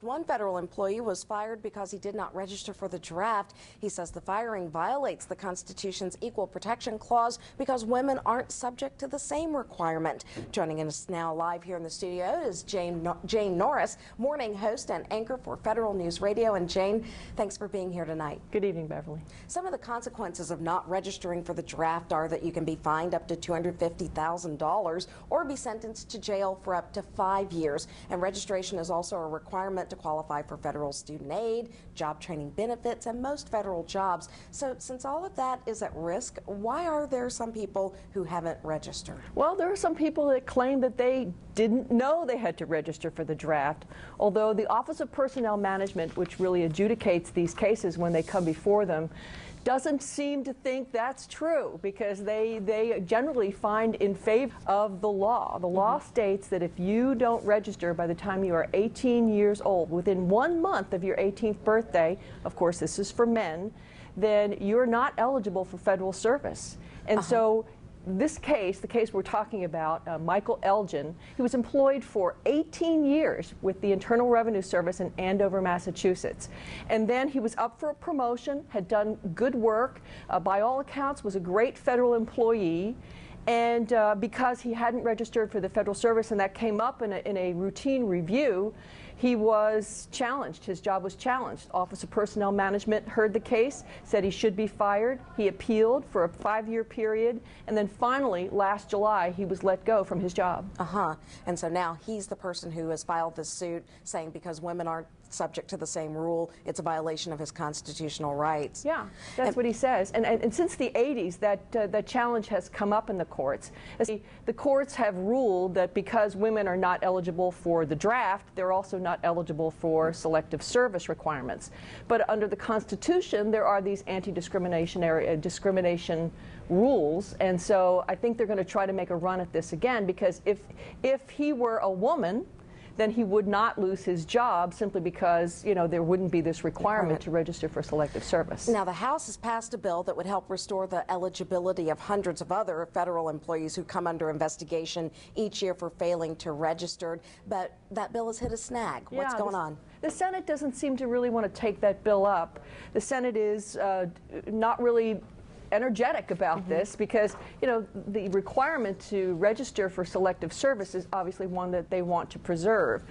One federal employee was fired because he did not register for the draft. He says the firing violates the Constitution's Equal Protection Clause because women aren't subject to the same requirement. Joining us now live here in the studio is Jane Norris, morning host and anchor for Federal News Radio. And Jane, thanks for being here tonight. Good evening, Beverly. Some of the consequences of not registering for the draft are that you can be fined up to $250,000 or be sentenced to jail for up to 5 years. And registration is also a requirement to qualify for federal student aid, job training benefits, and most federal jobs. So since all of that is at risk, why are there some people who haven't registered? Well, there are some people that claim that they didn't know they had to register for the draft, although the Office of Personnel Management, which really adjudicates these cases when they come before them, doesn't seem to think that's true, because they generally find in favor of the law. The law states that if you don't register by the time you are 18 years old, within 1 month of your 18th birthday, of course this is for men, then you're not eligible for federal service. And so this case, the case we're talking about, Michael Elgin, he was employed for 18 years with the Internal Revenue Service in Andover, Massachusetts. And then he was up for a promotion, had done good work, by all accounts was a great federal employee. And because he hadn't registered for the federal service, and that came up in a routine review, he was challenged. His job was challenged. Office of Personnel Management heard the case, said he should be fired. He appealed for a 5-year period, and then finally, last July, he was let go from his job. And so now he's the person who has filed this suit, saying because women aren't subject to the same rule, it's a violation of his constitutional rights. Yeah, that's what he says. And since the 80s, that challenge has come up in the courts. The courts have ruled that because women are not eligible for the draft, they're also not eligible for selective service requirements. But under the Constitution, there are these discrimination rules, and so I think they're going to try to make a run at this again, because if he were a woman, then he would not lose his job simply because, you know, there wouldn't be this requirement to register for selective service. Now, the House has passed a bill that would help restore the eligibility of hundreds of other federal employees who come under investigation each year for failing to register, but that bill has hit a snag. What's going on? The Senate doesn't seem to really want to take that bill up. The Senate is not really energetic about this, because, you know, the requirement to register for selective service is obviously one that they want to preserve.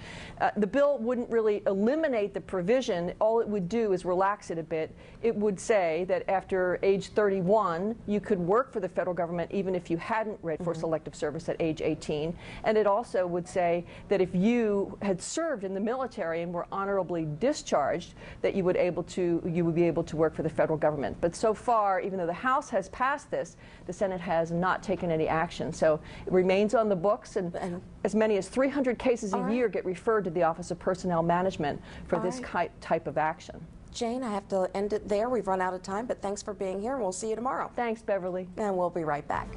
The bill wouldn't really eliminate the provision. All it would do is relax it a bit. It would say that after age 31 you could work for the federal government even if you hadn't read for selective service at age 18, and it also would say that if you had served in the military and were honorably discharged, that you would be able to work for the federal government. But so far, even though the House has passed this, the Senate has not taken any action. So it remains on the books, and as many as 300 cases a year get referred to the Office of Personnel Management for this type of action. Jane, I have to end it there. We've run out of time, but thanks for being here, and we'll see you tomorrow. Thanks, Beverly. And we'll be right back.